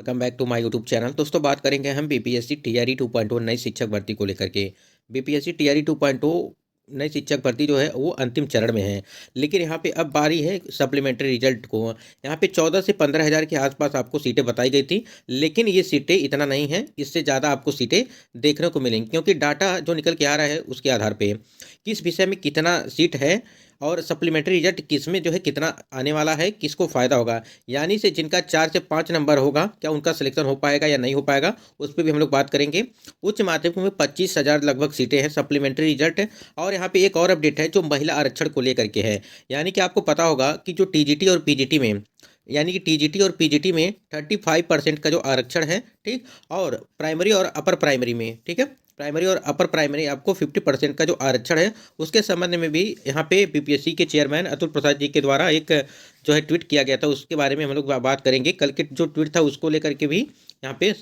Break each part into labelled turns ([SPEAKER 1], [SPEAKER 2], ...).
[SPEAKER 1] Welcome back to my YouTube channel. दोस्तों बात करेंगे हम बीपीएससी टीआरई 2.0 नई शिक्षक भर्ती को लेकर के। बीपीएससी टीआरई 2.0 नई शिक्षक भर्ती जो है वो अंतिम चरण में है, लेकिन यहाँ पे अब बारी है सप्लीमेंट्री रिजल्ट को। यहाँ पे 14 से 15 हज़ार के आसपास आपको सीटें बताई गई थी, लेकिन ये सीटें इतना नहीं है, इससे ज़्यादा आपको सीटें देखने को मिलेंगी, क्योंकि डाटा जो निकल के आ रहा है उसके आधार पे किस विषय में कितना सीट है और सप्लीमेंट्री रिजल्ट किस में जो है कितना आने वाला है, किसको फ़ायदा होगा, यानी से जिनका 4 से 5 नंबर होगा क्या उनका सिलेक्शन हो पाएगा या नहीं हो पाएगा, उस पर भी हम लोग बात करेंगे। उच्च माध्यमिक में 25,000 लगभग सीटें हैं सप्लीमेंट्री रिजल्ट। और यहाँ पे एक और अपडेट है जो महिला आरक्षण को लेकर के है, यानी कि आपको पता होगा कि जो टीजीटी और पीजीटी में, यानी कि टीजीटी और पीजीटी में 35% का जो आरक्षण है, ठीक, और प्राइमरी और अपर प्राइमरी में, ठीक है, प्राइमरी और अपर प्राइमरी आपको 50% का जो आरक्षण है, उसके संबंध में भी यहाँ पे बीपीएससी के चेयरमैन अतुल प्रसाद जी के द्वारा एक जो है ट्वीट किया गया था, उसके बारे में हम लोग बात करेंगे। कल के जो ट्वीट था उसको लेकर के भी यहाँ पे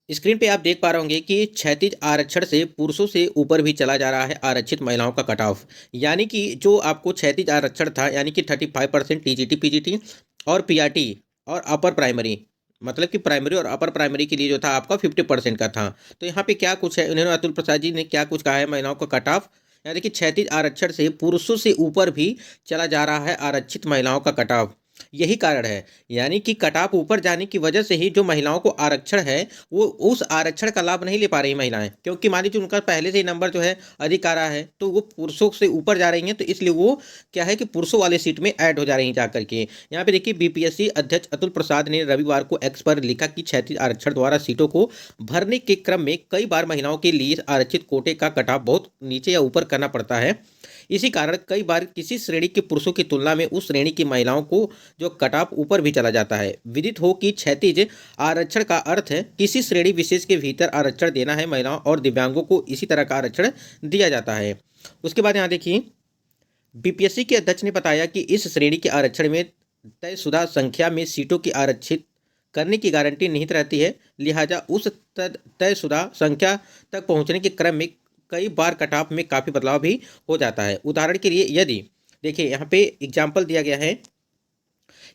[SPEAKER 1] स्क्रीन पे आप देख पा रहे होंगे कि क्षैतिज आरक्षण से पुरुषों से ऊपर भी चला जा रहा है आरक्षित महिलाओं का कट ऑफ, यानी कि जो आपको क्षैतिज आरक्षण था, यानी कि 35% टीजीटी पीजीटी और पीआरटी और अपर प्राइमरी, मतलब कि प्राइमरी और अपर प्राइमरी के लिए जो था आपका 50% का था। तो यहाँ पे क्या कुछ है, उन्होंने अतुल प्रसाद जी ने क्या कुछ कहा है महिलाओं का कट ऑफ, यानी कि क्षैतिज आरक्षण से पुरुषों से ऊपर भी चला जा रहा है आरक्षित महिलाओं का कट ऑफ। यही कारण है, यानी कि कटाप ऊपर जाने की वजह से ही जो महिलाओं को आरक्षण है वो उस आरक्षण का लाभ नहीं ले पा रही महिलाएं, क्योंकि मान लीजिए उनका पहले से ही नंबर जो है अधिक आ रहा है, तो वो पुरुषों से ऊपर जा रही हैं, तो इसलिए वो क्या है कि पुरुषों वाले सीट में ऐड हो जा रही हैं जाकर के। यहाँ पे देखिए बीपीएससी अध्यक्ष अतुल प्रसाद ने रविवार को एक्स पर लिखा कि क्षैतिज आरक्षण द्वारा सीटों को भरने के क्रम में कई बार महिलाओं के लिए आरक्षित कोटे का कटाव बहुत नीचे या ऊपर करना पड़ता है। इसी कारण कई बार किसी श्रेणी के पुरुषों की तुलना में उस श्रेणी की महिलाओं को जो कटाप ऊपर भी चला जाता है। विदित हो कि क्षैतिज आरक्षण का अर्थ है किसी श्रेणी विशेष के भीतर आरक्षण देना है। महिलाओं और दिव्यांगों को इसी तरह का आरक्षण दिया जाता है। उसके बाद यहाँ देखिए बीपीएससी के अध्यक्ष ने बताया कि इस श्रेणी के आरक्षण में तयशुदा संख्या में सीटों की आरक्षित करने की गारंटी निहित रहती है, लिहाजा उस तयशुदा संख्या तक पहुंचने के क्रम में कई बार कट ऑफ में काफ़ी बदलाव भी हो जाता है। उदाहरण के लिए यदि देखिए यहाँ पे एग्जाम्पल दिया गया है,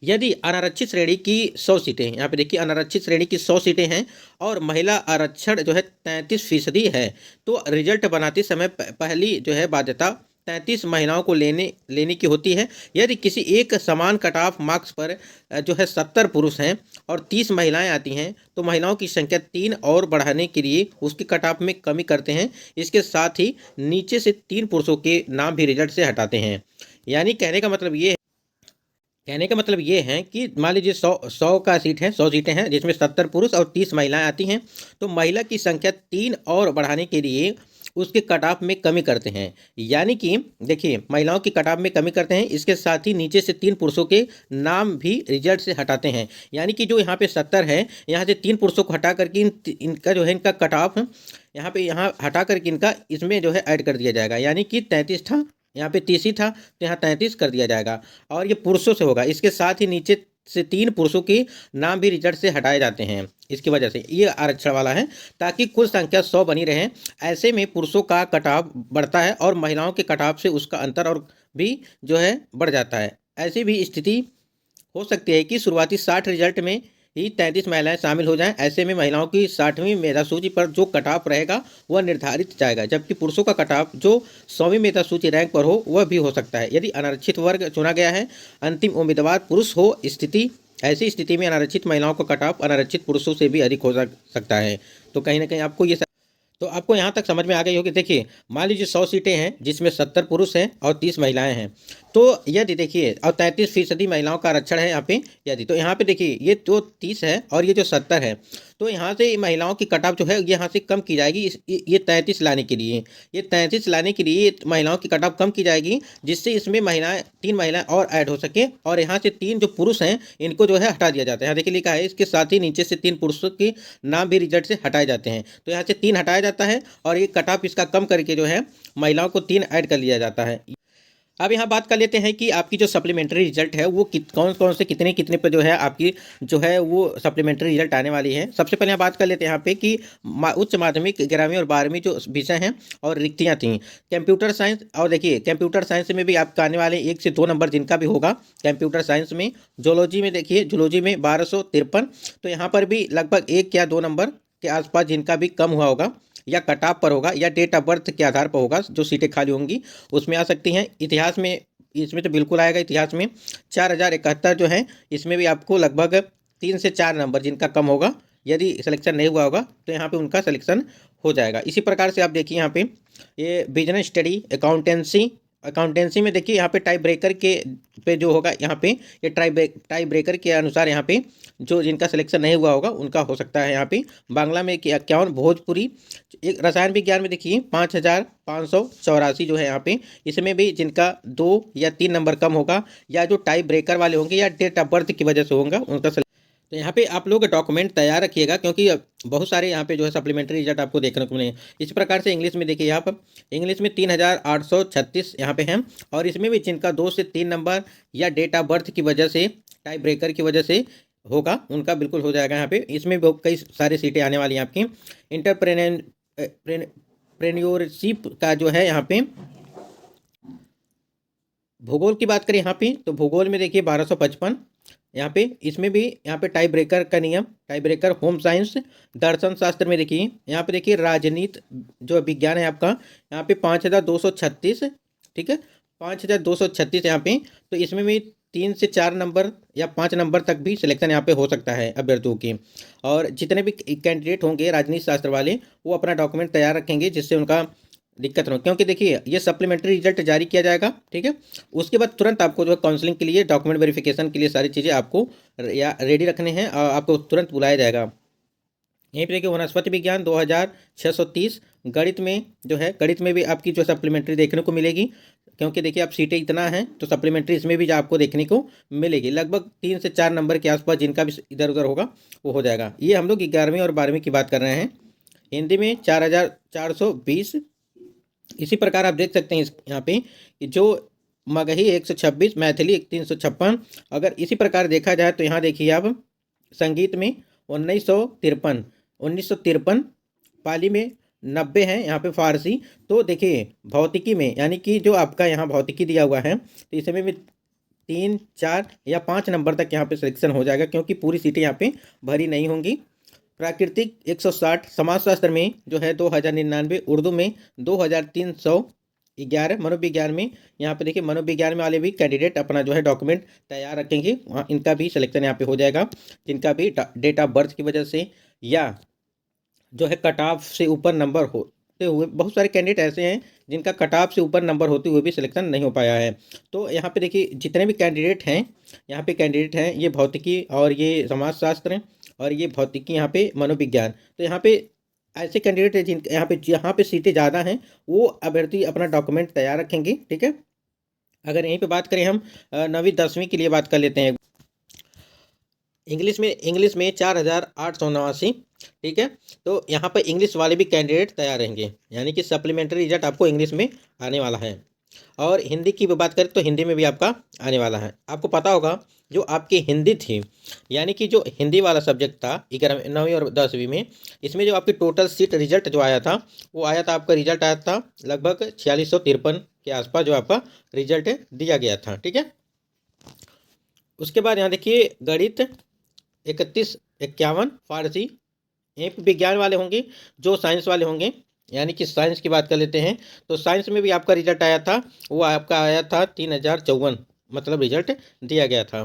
[SPEAKER 1] यदि अनारक्षित श्रेणी की 100 सीटें, यहाँ पे देखिए अनारक्षित श्रेणी की 100 सीटें हैं और महिला आरक्षण जो है 33% है, तो रिजल्ट बनाते समय पहली जो है बाध्यता 33 महिलाओं को लेने की होती है। यदि किसी एक समान कट ऑफ मार्क्स पर जो है 70 पुरुष हैं और 30 महिलाएं आती हैं, तो महिलाओं की संख्या 3 और बढ़ाने के लिए उसके कट ऑफ में कमी करते हैं। इसके साथ ही नीचे से 3 पुरुषों के नाम भी रिजल्ट से हटाते हैं। यानी कहने का मतलब ये है कि मान लीजिए 100 का सीट है, 100 सीटें हैं जिसमें 70 पुरुष और 30 महिलाएं आती हैं, तो महिला की संख्या 3 और बढ़ाने के लिए उसके कट ऑफ में कमी करते हैं। यानी कि देखिए महिलाओं की कट ऑफ में कमी करते हैं, इसके साथ ही नीचे से 3 पुरुषों के नाम भी रिजल्ट से हटाते हैं। यानी कि जो यहाँ पे 70 है, यहाँ से 3 पुरुषों को हटा करके इनका जो है इनका कट ऑफ यहाँ हटा करके इनका इसमें जो है ऐड कर दिया जाएगा। यानी कि 33 था, यहाँ पे 30 ही था, तो यहाँ 33 कर दिया जाएगा और ये पुरुषों से होगा। इसके साथ ही नीचे से 3 पुरुषों के नाम भी रिजल्ट से हटाए जाते हैं। इसकी वजह से ये आरक्षण वाला है, ताकि कुल संख्या 100 बनी रहे। ऐसे में पुरुषों का कटाव बढ़ता है और महिलाओं के कटाव से उसका अंतर और भी जो है बढ़ जाता है। ऐसी भी स्थिति हो सकती है कि शुरुआती 60 रिजल्ट में ही 33 महिलाएं शामिल हो जाएं। ऐसे में महिलाओं की 60वीं मेधा सूची पर जो कटाव रहेगा वह निर्धारित जाएगा, जबकि पुरुषों का कटाव जो 100वीं मेधा सूची रैंक पर हो वह भी हो सकता है। यदि अनारक्षित वर्ग चुना गया है, अंतिम उम्मीदवार पुरुष हो, ऐसी स्थिति में अनारक्षित महिलाओं का कटाव अनारक्षित पुरुषों से भी अधिक हो सकता है। तो कहीं ना कहीं आपको यहाँ तक समझ में आ गई होगी। देखिए मान लीजिए 100 सीटें हैं जिसमें 70 पुरुष हैं और 30 महिलाएं हैं, तो यदि देखिए और 33% महिलाओं का आरक्षण है यहाँ पे, यदि तो यहाँ पे देखिए ये जो 30 है और ये जो 70 है, तो यहाँ से महिलाओं की कट ऑफ जो है ये यहाँ से कम की जाएगी। ये 33 लाने के लिए, ये 33 लाने के लिए महिलाओं की कट ऑफ कम की जाएगी, जिससे इसमें 3 महिलाएं और ऐड हो सके और यहाँ से 3 जो पुरुष हैं इनको जो है हटा दिया जाता है। यहाँ देखिए लिखा है इसके साथ ही नीचे से 3 पुरुषों के नाम भी रिजल्ट से हटाए जाते हैं, तो यहाँ से 3 हटाया जाता है और ये कट ऑफ इसका कम करके जो है महिलाओं को 3 ऐड कर लिया जाता है। अब यहाँ बात कर लेते हैं कि आपकी जो सप्लीमेंट्री रिजल्ट है वो कौन कौन से कितने कितने पर जो है आपकी जो है वो सप्लीमेंट्री रिजल्ट आने वाली है। सबसे पहले यहाँ बात कर लेते हैं यहाँ पे कि उच्च माध्यमिक 11वीं और 12वीं जो विषय हैं और रिक्तियाँ थीं कंप्यूटर साइंस, और देखिए कंप्यूटर साइंस में भी आपका आने वाले 1 से 2 नंबर जिनका भी होगा कंप्यूटर साइंस में। जूलॉजी में देखिए जूलॉजी में 1253, तो यहाँ पर भी लगभग 1 या 2 नंबर के आसपास जिनका भी कम हुआ होगा या कट ऑफ पर होगा या डेट ऑफ बर्थ के आधार पर होगा, जो सीटें खाली होंगी उसमें आ सकती हैं। इतिहास में इसमें तो बिल्कुल आएगा, इतिहास में 4071 जो है इसमें भी आपको लगभग 3 से 4 नंबर जिनका कम होगा, यदि सिलेक्शन नहीं हुआ होगा तो यहाँ पे उनका सिलेक्शन हो जाएगा। इसी प्रकार से आप देखिए यहाँ पे ये बिजनेस स्टडी, अकाउंटेंसी में देखिए यहाँ पे टाई ब्रेकर के पे जो होगा यहाँ पे ये टाई ब्रेकर के अनुसार यहाँ पे जो जिनका सिलेक्शन नहीं हुआ होगा उनका हो सकता है यहाँ पे। बांग्ला में 51, भोजपुरी, एक रसायन विज्ञान में देखिए 5584 जो है यहाँ पे, इसमें भी जिनका 2 या 3 नंबर कम होगा या जो टाई ब्रेकर वाले होंगे या डेट ऑफ बर्थ की वजह से होगा उनका। तो यहाँ पे आप लोग डॉक्यूमेंट तैयार रखिएगा क्योंकि बहुत सारे यहाँ पे जो है सप्लीमेंट्री रिजल्ट आपको देखने को मिलेंगे। इस प्रकार से इंग्लिश में देखिए यहाँ पर इंग्लिश में 3836 यहाँ पे हैं, और इसमें भी जिनका 2 से 3 नंबर या डेट ऑफ बर्थ की वजह से टाई ब्रेकर की वजह से होगा उनका बिल्कुल हो जाएगा। यहाँ पे इसमें भी कई सारी सीटें आने वाली हैं आपकी। इंटरप्रेन्योरशिप का जो है यहाँ पे भूगोल की बात करें यहाँ पे तो भूगोल में देखिए 1255 यहाँ पे, इसमें भी यहाँ पे टाई ब्रेकर का नियम, टाई ब्रेकर। होम साइंस, दर्शन शास्त्र में देखिए यहाँ पे देखिए राजनीति जो विज्ञान है आपका यहाँ पे 5236, ठीक है 5236 यहाँ पे, तो इसमें भी 3 से 4 नंबर या 5 नंबर तक भी सिलेक्शन यहाँ पे हो सकता है अभ्यर्थियों की। और जितने भी कैंडिडेट होंगे राजनीति शास्त्र वाले वो अपना डॉक्यूमेंट तैयार रखेंगे जिससे उनका दिक्कत ना हो, क्योंकि देखिए ये सप्लीमेंट्री रिजल्ट जारी किया जाएगा, ठीक है। उसके बाद तुरंत आपको जो है काउंसलिंग के लिए डॉक्यूमेंट वेरिफिकेशन के लिए सारी चीज़ें आपको या रेडी रखने हैं और आपको तुरंत बुलाया जाएगा। यहीं पे देखिए वनस्पति विज्ञान 2630, गणित में जो है गणित में भी आपकी जो सप्लीमेंट्री देखने को मिलेगी, क्योंकि देखिए आप सीटें इतना हैं तो सप्लीमेंट्री इसमें भी जो आपको देखने को मिलेगी लगभग 3 से 4 नंबर के आसपास जिनका भी इधर उधर होगा वो हो जाएगा। ये हम लोग 11वीं और 12वीं की बात कर रहे हैं। हिंदी में 4420। इसी प्रकार आप देख सकते हैं यहाँ पे जो मगही 126, मैथिली 356। अगर इसी प्रकार देखा जाए तो यहाँ देखिए आप संगीत में 1953, पाली में 90 है यहाँ पे, फारसी। तो देखिए भौतिकी में यानी कि जो आपका यहाँ भौतिकी दिया हुआ है तो इसमें भी 3, 4 या 5 नंबर तक यहाँ पे सिलेक्शन हो जाएगा क्योंकि पूरी सीटें यहाँ पे भरी नहीं होंगी। प्राकृतिक 160, समाजशास्त्र में जो है 2099, उर्दू में 2311, मनोविज्ञान में यहाँ पे देखिए मनोविज्ञान में वाले भी कैंडिडेट अपना जो है डॉक्यूमेंट तैयार रखेंगे, वहाँ इनका भी सिलेक्शन यहाँ पे हो जाएगा जिनका भी डेट ऑफ बर्थ की वजह से या जो है कट ऑफ से ऊपर नंबर होते हुए। बहुत सारे कैंडिडेट ऐसे हैं जिनका कट ऑफ से ऊपर नंबर होते हुए भी सिलेक्शन नहीं हो पाया है। तो यहाँ पे देखिए जितने भी कैंडिडेट हैं यहाँ पे कैंडिडेट हैं ये भौतिकी और ये समाजशास्त्र और ये भौतिकी यहाँ पे मनोविज्ञान, तो यहाँ पे ऐसे कैंडिडेट हैं जिन यहाँ पे सीटें ज़्यादा हैं वो अभ्यर्थी अपना डॉक्यूमेंट तैयार रखेंगे, ठीक है। अगर यहीं पे बात करें हम 9वीं 10वीं के लिए बात कर लेते हैं। इंग्लिश में 4889, ठीक है। तो यहाँ पर इंग्लिश वाले भी कैंडिडेट तैयार रहेंगे, यानी कि सप्लीमेंट्री रिजल्ट आपको इंग्लिश में आने वाला है। और हिंदी की बात करें तो हिंदी में भी आपका आने वाला है। आपको पता होगा जो आपकी हिंदी थी, यानी कि जो हिंदी वाला सब्जेक्ट था 11वीं 9वीं और 10वीं में, इसमें जो आपकी टोटल सीट रिजल्ट जो आया था वो आया था, आपका रिजल्ट आया था लगभग 4653 के आसपास जो आपका रिजल्ट दिया गया था, ठीक है। उसके बाद यहाँ देखिए गणित 3151, फारसी, यहीं पर विज्ञान वाले होंगे, जो साइंस वाले होंगे, यानी कि साइंस की बात कर लेते हैं तो साइंस में भी आपका रिजल्ट आया था, वो आपका आया था 3054, मतलब रिजल्ट दिया गया था।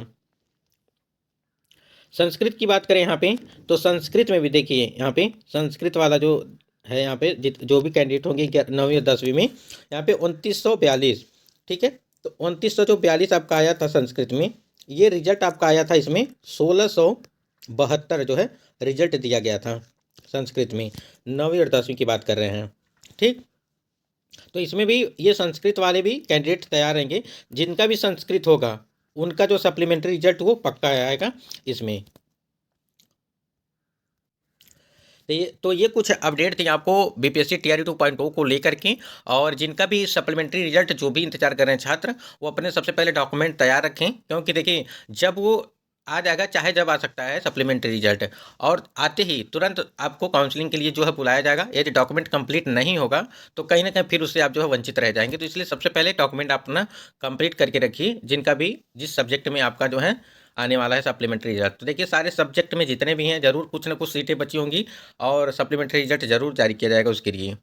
[SPEAKER 1] संस्कृत की बात करें यहाँ पे तो संस्कृत में भी देखिए यहाँ पे संस्कृत वाला जो है यहाँ पे जो भी कैंडिडेट होंगे 9वीं और 10वीं में यहाँ पे 2942, ठीक है। तो 2942 आपका आया था संस्कृत में, ये रिजल्ट आपका आया था इसमें 1672 जो है रिजल्ट दिया गया था संस्कृत में, 9वीं और 10वीं की बात कर रहे हैं, ठीक। तो इसमें भी ये संस्कृत वाले भी कैंडिडेट तैयार रहेंगे, जिनका भी संस्कृत होगा उनका जो सप्लीमेंट्री रिजल्ट वो पक्का आएगा इसमें। तो ये कुछ अपडेट थी आपको बीपीएससी टीआरई 2.0 को लेकर के। और जिनका भी सप्लीमेंट्री रिजल्ट जो भी इंतजार कर रहे हैं छात्र, वो अपने सबसे पहले डॉक्यूमेंट तैयार रखें, क्योंकि देखिए जब वो आ जाएगा, चाहे जब आ सकता है सप्लीमेंट्री रिजल्ट, और आते ही तुरंत आपको काउंसलिंग के लिए जो है बुलाया जाएगा। यदि डॉक्यूमेंट कंप्लीट नहीं होगा तो कहीं ना कहीं फिर उससे आप जो है वंचित रह जाएंगे। तो इसलिए सबसे पहले डॉक्यूमेंट अपना कंप्लीट करके रखिए, जिनका भी जिस सब्जेक्ट में आपका जो है आने वाला है सप्लीमेंट्री रिजल्ट। तो देखिए सारे सब्जेक्ट में जितने भी हैं, जरूर कुछ ना कुछ सीटें बची होंगी और सप्लीमेंट्री रिजल्ट जरूर जारी किया जाएगा उसके लिए।